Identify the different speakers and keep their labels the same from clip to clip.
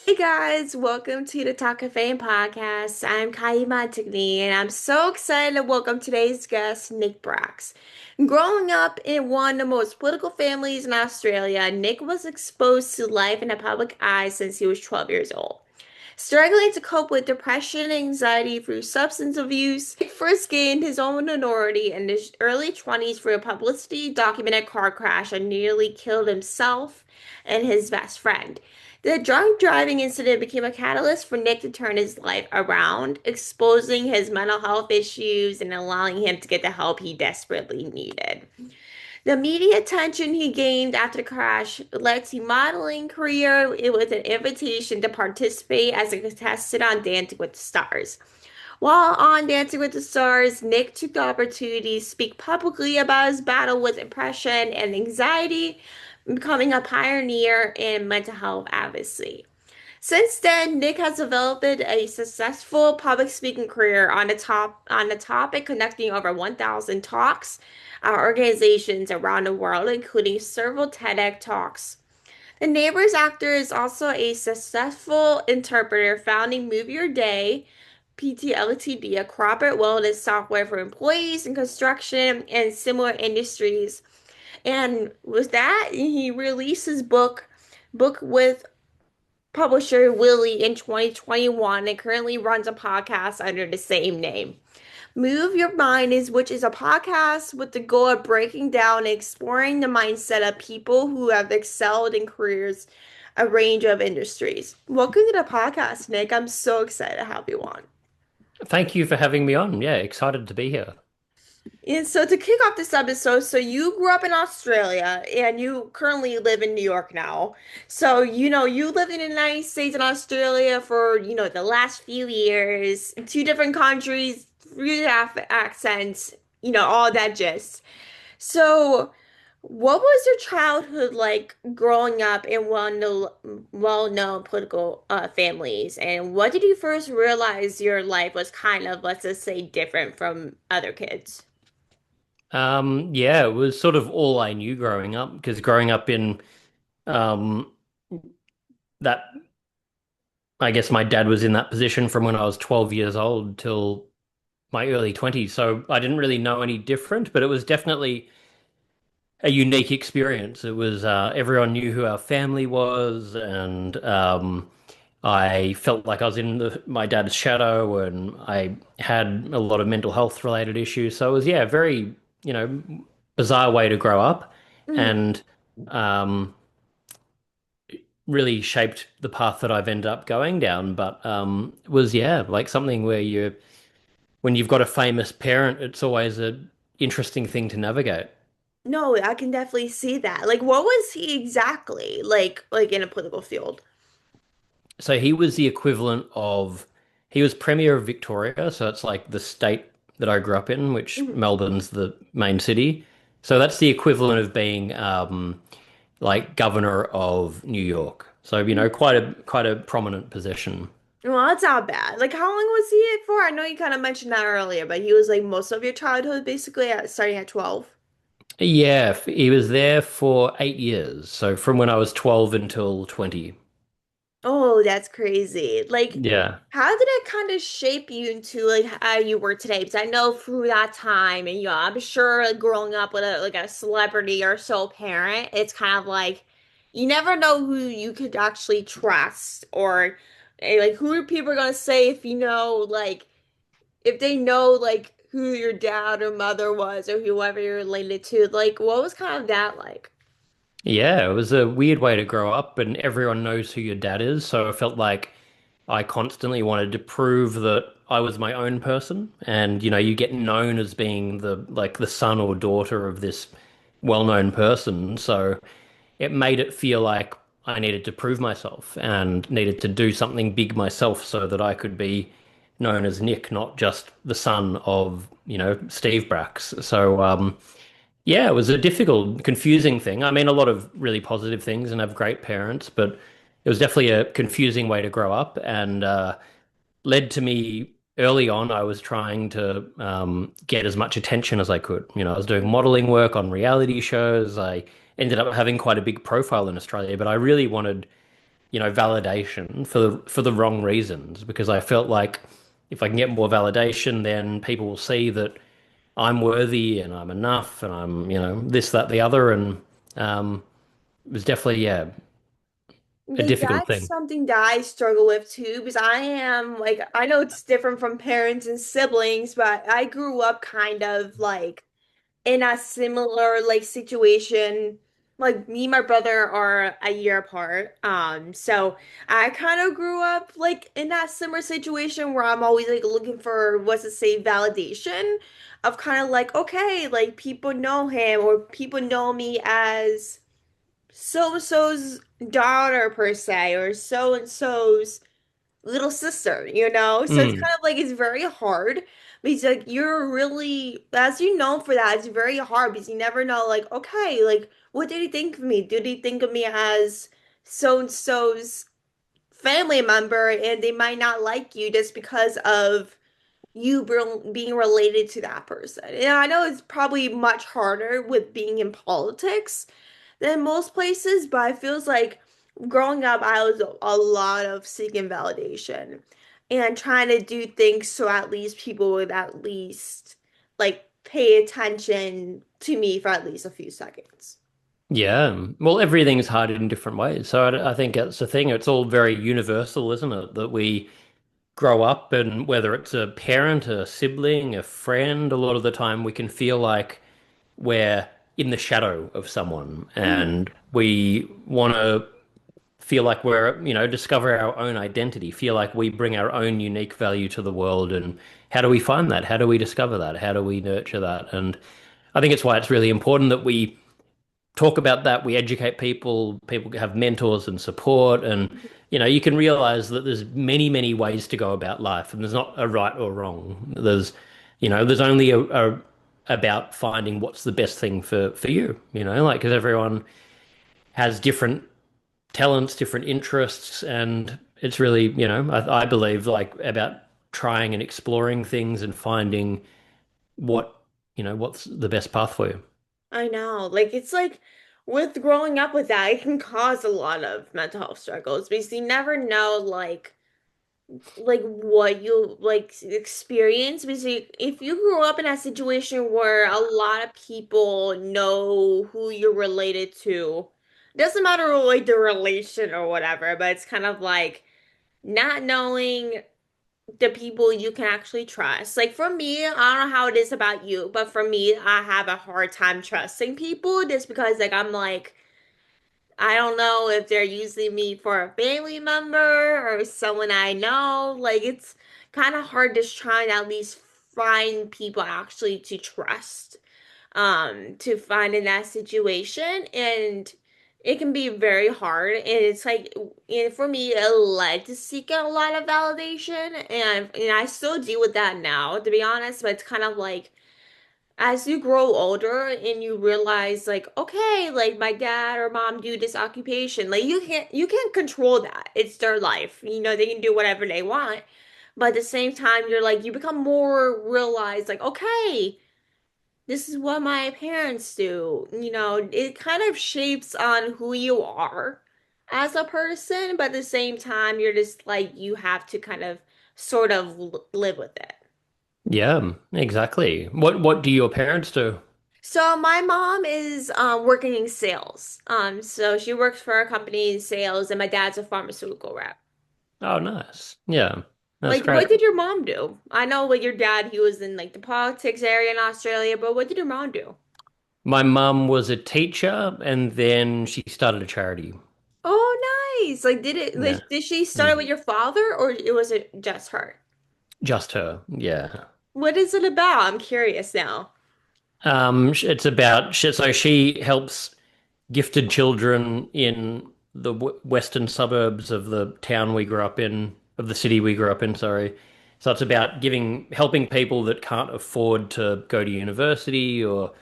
Speaker 1: Hey guys, welcome to the Talk of Fame podcast. I'm Kylie Montigney, and I'm so excited to welcome today's guest, Nick Bracks. Growing up in one of the most political families in Australia, Nick was exposed to life in the public eye since he was 12 years old. Struggling to cope with depression and anxiety through substance abuse, Nick first gained his own notoriety in his early 20s through a publicity documented car crash and nearly killed himself and his best friend. The drunk driving incident became a catalyst for Nick to turn his life around, exposing his mental health issues and allowing him to get the help he desperately needed. The media attention he gained after the crash led to modeling career. It was an invitation to participate as a contestant on Dancing with the Stars. While on Dancing with the Stars, Nick took the opportunity to speak publicly about his battle with depression and anxiety, becoming a pioneer in mental health advocacy. Since then, Nick has developed a successful public speaking career on the topic, conducting over 1,000 talks at organizations around the world, including several TEDx talks. The Neighbours actor is also a successful interpreter, founding Move Your Day, PT Ltd, a corporate wellness software for employees in construction and similar industries. And with that, he released his book with publisher Wiley in 2021 and currently runs a podcast under the same name. Move Your Mind which is a podcast with the goal of breaking down and exploring the mindset of people who have excelled in careers a range of industries. Welcome to the podcast, Nick. I'm so excited to have you on.
Speaker 2: Thank you for having me on. Yeah, excited to be here.
Speaker 1: And so to kick off this episode, so you grew up in Australia and you currently live in New York now. So, you lived in the United States and Australia for, the last few years, two different countries, three half accents, all that gist. So, what was your childhood like growing up in well-known political families? And what did you first realize your life was kind of, let's just say, different from other kids?
Speaker 2: Yeah, it was sort of all I knew growing up because growing up in um, that, I guess my dad was in that position from when I was 12 years old till my early 20s. So I didn't really know any different, but it was definitely a unique experience. It was everyone knew who our family was, and I felt like I was in my dad's shadow, and I had a lot of mental health related issues. So it was, yeah, a very, you know, bizarre way to grow up, and um, really shaped the path that I've ended up going down. But was, yeah, like something where when you've got a famous parent, it's always an interesting thing to navigate.
Speaker 1: No, I can definitely see that. Like, what was he exactly like in a political field?
Speaker 2: So he was the equivalent of, he was Premier of Victoria. So it's like the state that I grew up in, which
Speaker 1: Mhm.
Speaker 2: Melbourne's the main city. So that's the equivalent of being like governor of New York. So, quite a prominent position.
Speaker 1: Well, that's not bad. Like, how long was he it for? I know you kind of mentioned that earlier, but he was like most of your childhood, basically, starting at 12.
Speaker 2: Yeah, he was there for 8 years. So from when I was 12 until 20.
Speaker 1: Oh, that's crazy. Like,
Speaker 2: Yeah.
Speaker 1: how did it kind of shape you into like how you were today? Because I know through that time, and I'm sure like, growing up with a celebrity or so parent, it's kind of like you never know who you could actually trust or like who are people gonna say if you know like if they know like who your dad or mother was or whoever you're related to. Like, what was kind of that like?
Speaker 2: Yeah, it was a weird way to grow up, and everyone knows who your dad is. So I felt like I constantly wanted to prove that I was my own person. And, you get known as being the son or daughter of this well-known person. So it made it feel like I needed to prove myself and needed to do something big myself so that I could be known as Nick, not just the son of, Steve Bracks. So, yeah, it was a difficult, confusing thing. I mean, a lot of really positive things and have great parents, but it was definitely a confusing way to grow up and led to me early on. I was trying to get as much attention as I could. I was doing modeling work on reality shows. I ended up having quite a big profile in Australia, but I really wanted, validation for the wrong reasons because I felt like if I can get more validation, then people will see that I'm worthy and I'm enough and I'm, this, that, the other. And it was definitely, yeah, a
Speaker 1: Like
Speaker 2: difficult
Speaker 1: that's
Speaker 2: thing.
Speaker 1: something that I struggle with too, because I am like I know it's different from parents and siblings, but I grew up kind of like in a similar like situation. Like me and my brother are a year apart. So I kind of grew up like in that similar situation where I'm always like looking for what's to say validation of kind of like, okay, like people know him or people know me as so and so's daughter per se or so and so's little sister, you know? So it's
Speaker 2: Mm.
Speaker 1: kind of like it's very hard because like you're really as you know for that, it's very hard because you never know like, okay, like what did he think of me? Did he think of me as so and so's family member and they might not like you just because of being related to that person. And I know it's probably much harder with being in politics than most places, but it feels like growing up, I was a lot of seeking validation and trying to do things so at least people would at least like pay attention to me for at least a few seconds.
Speaker 2: Yeah. Well, everything's hard in different ways. So I think that's the thing. It's all very universal, isn't it? That we grow up and whether it's a parent, a sibling, a friend, a lot of the time we can feel like we're in the shadow of someone
Speaker 1: Mhm.
Speaker 2: and we want to feel like we're, discover our own identity, feel like we bring our own unique value to the world. And how do we find that? How do we discover that? How do we nurture that? And I think it's why it's really important that we talk about that, we educate people, people have mentors and support. And, you can realize that there's many, many ways to go about life and there's not a right or wrong. There's only about finding what's the best thing for you, like because everyone has different talents, different interests, and it's really, I believe like about trying and exploring things and finding what, what's the best path for you.
Speaker 1: I know. Like it's like with growing up with that, it can cause a lot of mental health struggles because you never know like what you like experience because if you grew up in a situation where a lot of people know who you're related to, doesn't matter like the relation or whatever, but it's kind of like not knowing the people you can actually trust. Like for me, I don't know how it is about you, but for me, I have a hard time trusting people just because like I'm like I don't know if they're using me for a family member or someone I know. Like it's kind of hard just trying to at least find people actually to trust, to find in that situation. And it can be very hard. And it's like, and for me, it led to seeking a lot of validation. And I still deal with that now, to be honest, but it's kind of like, as you grow older and you realize like okay like my dad or mom do this occupation like you can't control that, it's their life, they can do whatever they want, but at the same time you're like you become more realized like okay this is what my parents do, it kind of shapes on who you are as a person, but at the same time you're just like you have to kind of sort of live with it.
Speaker 2: Yeah, exactly. What do your parents do?
Speaker 1: So my mom is working in sales. So she works for a company in sales, and my dad's a pharmaceutical rep.
Speaker 2: Oh, nice. Yeah, that's
Speaker 1: Like,
Speaker 2: great.
Speaker 1: what did your mom do? I know like your dad, he was in like the politics area in Australia, but what did your mom do?
Speaker 2: My mum was a teacher and then she started a charity.
Speaker 1: Oh, nice. Like, did it?
Speaker 2: Yeah.
Speaker 1: Like, did she start with
Speaker 2: Mhm.
Speaker 1: your father, or it was it just her?
Speaker 2: Just her. Yeah.
Speaker 1: What is it about? I'm curious now.
Speaker 2: It's about so she helps gifted children in the western suburbs of the town we grew up in, of the city we grew up in, sorry. So it's about helping people that can't afford to go to university or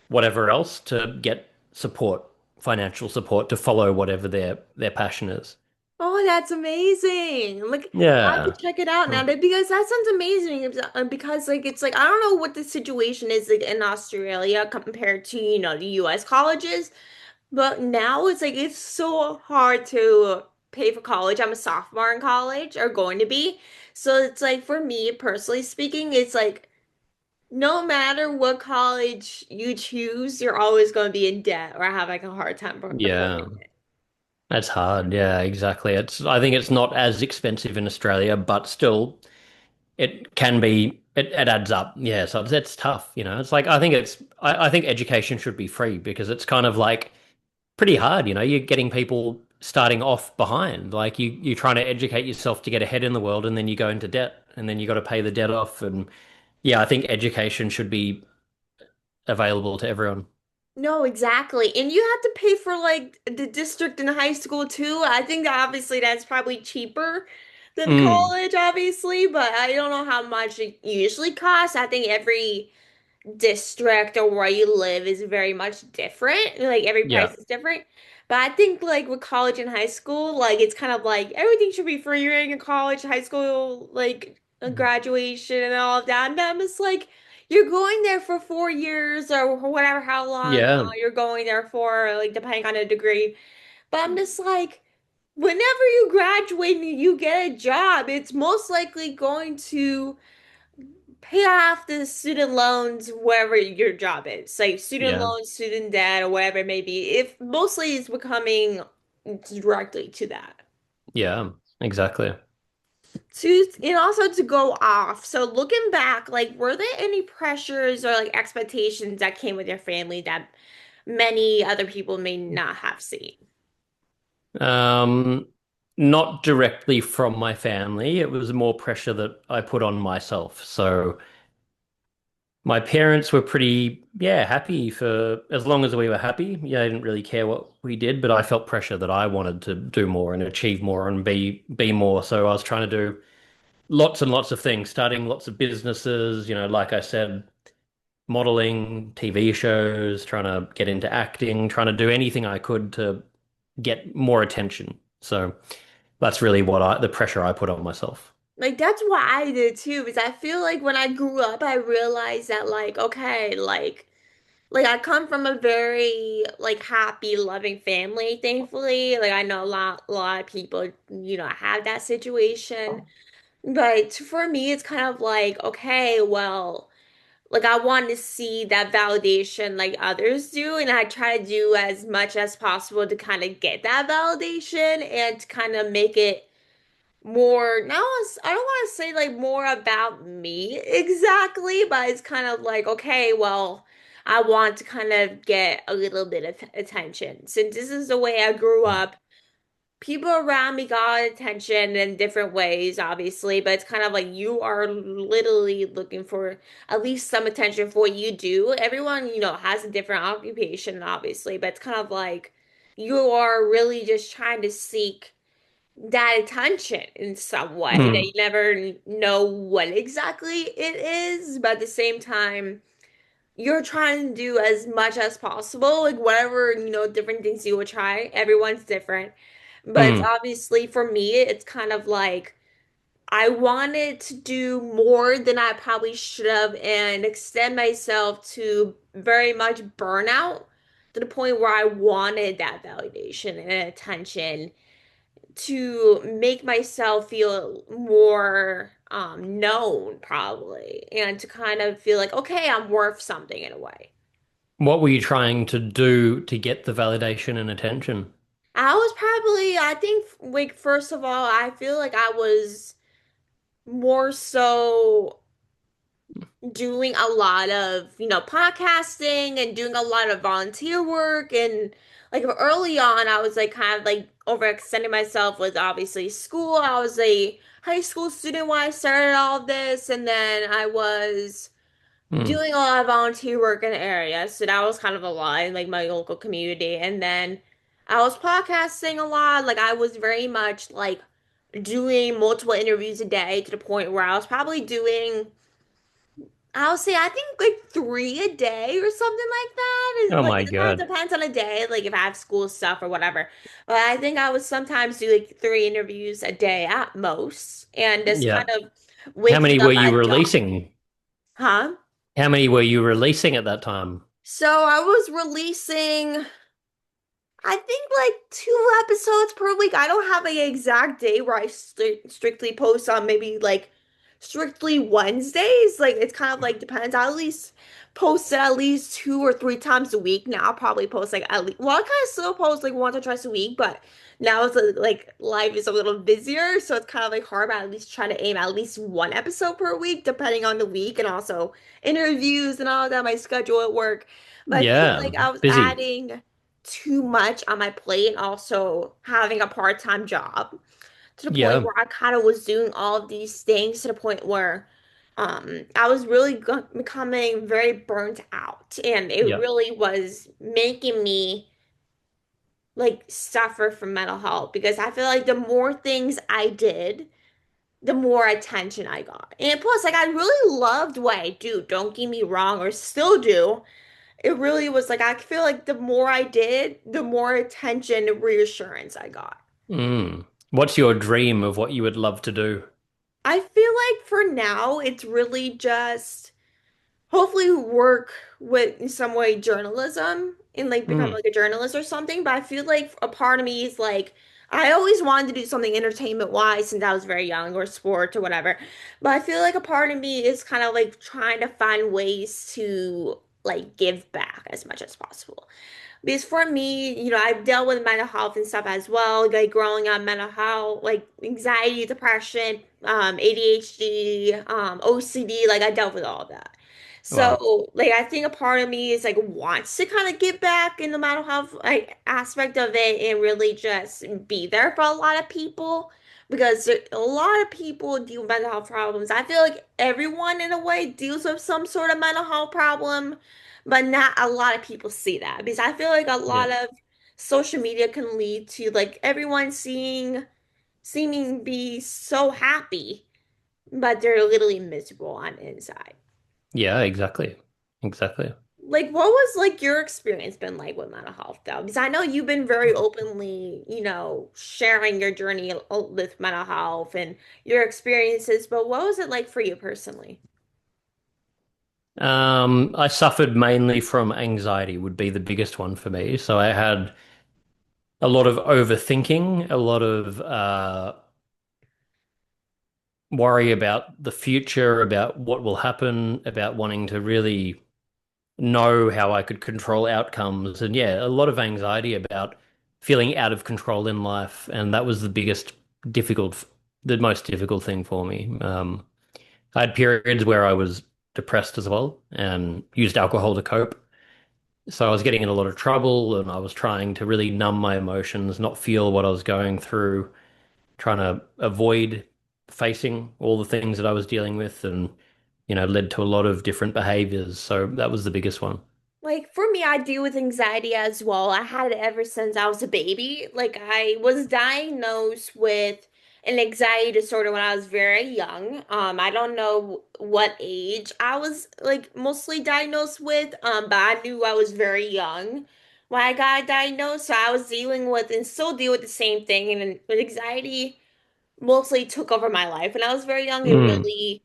Speaker 2: whatever else to get support, financial support to follow whatever their passion is.
Speaker 1: Oh, that's amazing. Like, I have to
Speaker 2: Yeah.
Speaker 1: check it out now because that sounds amazing. Because like it's like I don't know what the situation is like in Australia compared to, the US colleges, but now it's like it's so hard to pay for college. I'm a sophomore in college or going to be. So it's like for me personally speaking, it's like no matter what college you choose, you're always going to be in debt or have like a hard time affording
Speaker 2: Yeah.
Speaker 1: it.
Speaker 2: That's hard. Yeah, exactly. I think it's not as expensive in Australia, but still it can be it adds up. Yeah, so it's tough, you know. It's like I think education should be free because it's kind of like pretty hard, you know. You're getting people starting off behind. Like you're trying to educate yourself to get ahead in the world and then you go into debt and then you got to pay the debt off and yeah, I think education should be available to everyone.
Speaker 1: No, exactly. And you have to pay for like the district in high school too. I think that obviously that's probably cheaper than
Speaker 2: Mm.
Speaker 1: college, obviously, but I don't know how much it usually costs. I think every district or where you live is very much different. Like every price
Speaker 2: Yeah.
Speaker 1: is different. But I think like with college and high school, like it's kind of like everything should be free. You're in college, high school, like a graduation and all of that. And I'm just like, you're going there for 4 years or whatever, how long
Speaker 2: Yeah.
Speaker 1: you're going there for, like depending on a degree. But I'm just like, whenever you graduate and you get a job, it's most likely going to pay off the student loans wherever your job is, like student
Speaker 2: Yeah.
Speaker 1: loans, student debt, or whatever it may be. If mostly it's becoming directly to that.
Speaker 2: Yeah. Exactly.
Speaker 1: And also to go off. So looking back, like were there any pressures or like expectations that came with your family that many other people may not have seen?
Speaker 2: Um, Not directly from my family. It was more pressure that I put on myself. So my parents were pretty, yeah, happy for as long as we were happy. Yeah, they didn't really care what we did, but I felt pressure that I wanted to do more and achieve more and be more. So I was trying to do lots and lots of things, starting lots of businesses, you know, like I said, modeling, TV shows, trying to get into acting, trying to do anything I could to get more attention. So that's really the pressure I put on myself.
Speaker 1: Like that's what I did too, because I feel like when I grew up, I realized that like, okay, like I come from a very like happy, loving family, thankfully. Like I know a lot of people, have that situation. But for me, it's kind of like, okay, well, like I want to see that validation like others do, and I try to do as much as possible to kind of get that validation and to kind of make it more now I don't want to say like more about me exactly, but it's kind of like, okay, well, I want to kind of get a little bit of attention. Since this is the way I grew up, people around me got attention in different ways, obviously, but it's kind of like you are literally looking for at least some attention for what you do. Everyone, has a different occupation, obviously, but it's kind of like you are really just trying to seek that attention in some way that you
Speaker 2: Mm.
Speaker 1: never know what exactly it is, but at the same time, you're trying to do as much as possible, like whatever, different things you would try. Everyone's different. But
Speaker 2: Mm.
Speaker 1: obviously for me, it's kind of like I wanted to do more than I probably should have and extend myself to very much burnout to the point where I wanted that validation and attention to make myself feel more known probably and to kind of feel like okay, I'm worth something in a way.
Speaker 2: What were you trying to do to get the validation and attention?
Speaker 1: I was probably I think like first of all, I feel like I was more so doing a lot of, podcasting and doing a lot of volunteer work. And like early on, I was like kind of like overextending myself with obviously school. I was a high school student when I started all of this. And then I was
Speaker 2: Mm.
Speaker 1: doing a lot of volunteer work in the area. So that was kind of a lot in like my local community. And then I was podcasting a lot. Like I was very much like doing multiple interviews a day to the point where I was probably doing I'll say I think like three a day or something like that.
Speaker 2: Oh
Speaker 1: Like
Speaker 2: my
Speaker 1: it kind of
Speaker 2: God.
Speaker 1: depends on a day, like if I have school stuff or whatever. But I think I would sometimes do like three interviews a day at most, and just kind
Speaker 2: Yeah.
Speaker 1: of
Speaker 2: How
Speaker 1: waking
Speaker 2: many
Speaker 1: up
Speaker 2: were you
Speaker 1: at dawn.
Speaker 2: releasing?
Speaker 1: Huh?
Speaker 2: How many were you releasing at that time?
Speaker 1: So I was releasing. I think like 2 episodes per week. I don't have an exact day where I strictly post on maybe like strictly Wednesdays. Like it's kind of like depends. I at least post it at least 2 or 3 times a week. Now I'll probably post like at least well, I kind of still post like once or twice a week, but now it's like life is a little busier, so it's kind of like hard, but I at least try to aim at least 1 episode per week, depending on the week and also interviews and all that, my schedule at work. But I feel
Speaker 2: Yeah,
Speaker 1: like I was
Speaker 2: busy.
Speaker 1: adding too much on my plate, and also having a part-time job to the point
Speaker 2: Yeah.
Speaker 1: where I kind of was doing all of these things to the point where I was really becoming very burnt out, and it
Speaker 2: Yeah.
Speaker 1: really was making me like suffer from mental health because I feel like the more things I did, the more attention I got. And plus, like I really loved what I do, don't get me wrong, or still do. It really was like I feel like the more I did, the more attention and reassurance I got.
Speaker 2: Mm. What's your dream of what you would love to do?
Speaker 1: I feel like for now, it's really just hopefully work with in some way journalism and like become
Speaker 2: Mm.
Speaker 1: like a journalist or something. But I feel like a part of me is like I always wanted to do something entertainment wise since I was very young or sports or whatever. But I feel like a part of me is kind of like trying to find ways to like give back as much as possible. Because for me, I've dealt with mental health and stuff as well, like growing up, mental health, like anxiety, depression, ADHD, OCD, like I dealt with all of that.
Speaker 2: Wow.
Speaker 1: So, like, I think a part of me is like wants to kind of get back in the mental health like aspect of it and really just be there for a lot of people because a lot of people deal with mental health problems. I feel like everyone in a way deals with some sort of mental health problem, but not a lot of people see that because I feel like a
Speaker 2: Yeah.
Speaker 1: lot of social media can lead to like everyone seeming be so happy, but they're literally miserable on the inside.
Speaker 2: Yeah, exactly. Exactly.
Speaker 1: Like, what was like your experience been like with mental health though? Because I know you've been very openly, sharing your journey with mental health and your experiences, but what was it like for you personally?
Speaker 2: I suffered mainly from anxiety would be the biggest one for me. So I had a lot of overthinking, a lot of worry about the future, about what will happen, about wanting to really know how I could control outcomes. And yeah, a lot of anxiety about feeling out of control in life. And that was the most difficult thing for me. I had periods where I was depressed as well and used alcohol to cope. So I was getting in a lot of trouble and I was trying to really numb my emotions, not feel what I was going through, trying to avoid facing all the things that I was dealing with and, led to a lot of different behaviors. So that was the biggest one.
Speaker 1: Like for me, I deal with anxiety as well. I had it ever since I was a baby. Like I was diagnosed with an anxiety disorder when I was very young. I don't know what age I was like mostly diagnosed with, but I knew I was very young when I got diagnosed. So I was dealing with and still deal with the same thing. And anxiety mostly took over my life. When I was very young, it
Speaker 2: Mm,
Speaker 1: really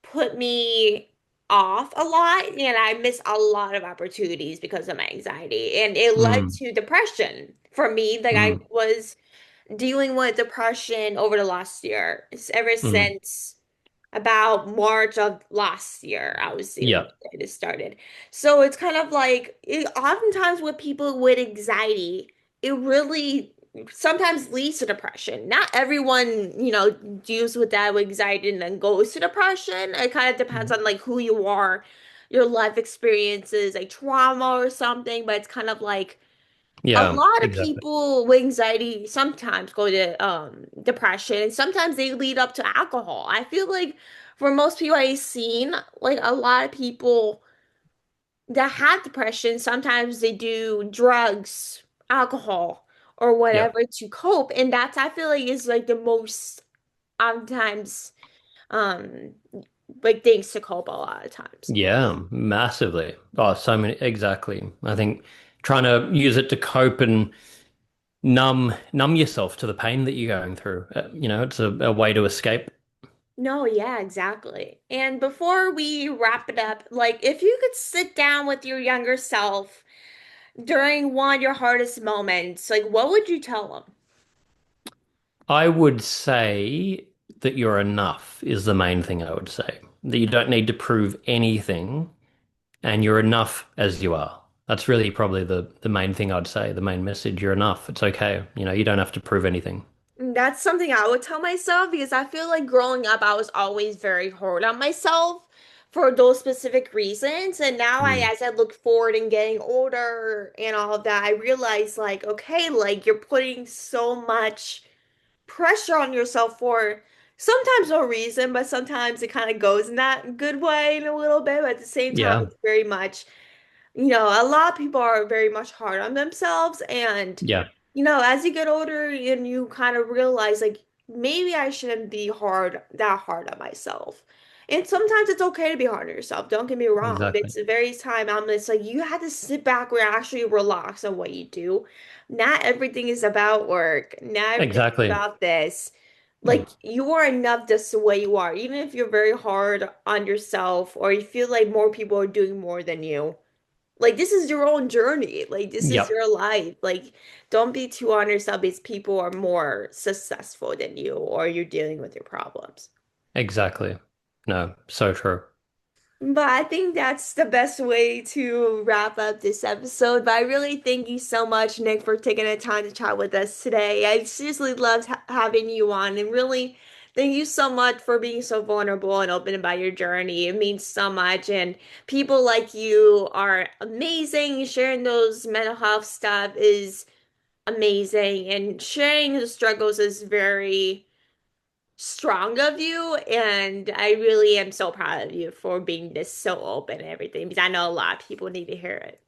Speaker 1: put me off a lot and I missed a lot of opportunities because of my anxiety and it led
Speaker 2: mm,
Speaker 1: to depression for me. Like I
Speaker 2: mm,
Speaker 1: was dealing with depression over the last year. It's ever
Speaker 2: mm.
Speaker 1: since about March of last year, I was dealing
Speaker 2: Yeah,
Speaker 1: with it. It started. So it's kind of like oftentimes with people with anxiety, it really sometimes leads to depression. Not everyone, deals with that with anxiety and then goes to depression. It kind of depends on like who you are, your life experiences, like trauma or something, but it's kind of like a
Speaker 2: yeah,
Speaker 1: lot of
Speaker 2: exactly.
Speaker 1: people with anxiety sometimes go to depression and sometimes they lead up to alcohol. I feel like for most people I've seen, like a lot of people that have depression, sometimes they do drugs, alcohol, or
Speaker 2: Yeah,
Speaker 1: whatever to cope. And that's I feel like is like the most oftentimes um like things to cope a lot of times.
Speaker 2: yeah, massively. Oh, so many, exactly. I think trying to use it to cope and numb yourself to the pain that you're going through. It's a way to escape.
Speaker 1: No, yeah, exactly. And before we wrap it up, like if you could sit down with your younger self during one of your hardest moments, like what would you tell them?
Speaker 2: I would say that you're enough is the main thing I would say. That you don't need to prove anything and you're enough as you are. That's really probably the main thing I'd say, the main message. You're enough. It's okay. You don't have to prove anything.
Speaker 1: That's something I would tell myself because I feel like growing up, I was always very hard on myself for those specific reasons. And now
Speaker 2: Mm.
Speaker 1: as I look forward and getting older and all of that, I realize like, okay, like you're putting so much pressure on yourself for sometimes no reason, but sometimes it kind of goes in that good way in a little bit. But at the same time,
Speaker 2: Yeah.
Speaker 1: it's very much a lot of people are very much hard on themselves. And,
Speaker 2: Yeah.
Speaker 1: as you get older and you kind of realize, like, maybe I shouldn't be that hard on myself. And sometimes it's okay to be hard on yourself. Don't get me wrong. But
Speaker 2: Exactly.
Speaker 1: it's the very time it's like you have to sit back and actually relax on what you do. Not everything is about work. Not everything is
Speaker 2: Exactly.
Speaker 1: about this.
Speaker 2: Mm.
Speaker 1: Like you are enough just the way you are, even if you're very hard on yourself or you feel like more people are doing more than you. Like this is your own journey. Like this is
Speaker 2: Yep.
Speaker 1: your life. Like don't be too on yourself because people are more successful than you or you're dealing with your problems.
Speaker 2: Exactly. No, so true.
Speaker 1: But I think that's the best way to wrap up this episode. But I really thank you so much, Nick, for taking the time to chat with us today. I seriously loved having you on and really thank you so much for being so vulnerable and open about your journey. It means so much. And people like you are amazing. Sharing those mental health stuff is amazing. And sharing the struggles is very strong of you, and I really am so proud of you for being this so open and everything because I know a lot of people need to hear it.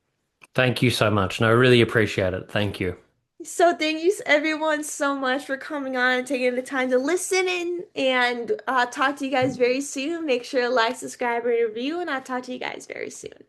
Speaker 2: Thank you so much. No, I really appreciate it. Thank you.
Speaker 1: So thank you everyone so much for coming on and taking the time to listen in and talk to you guys very soon. Make sure to like, subscribe, and review, and I'll talk to you guys very soon.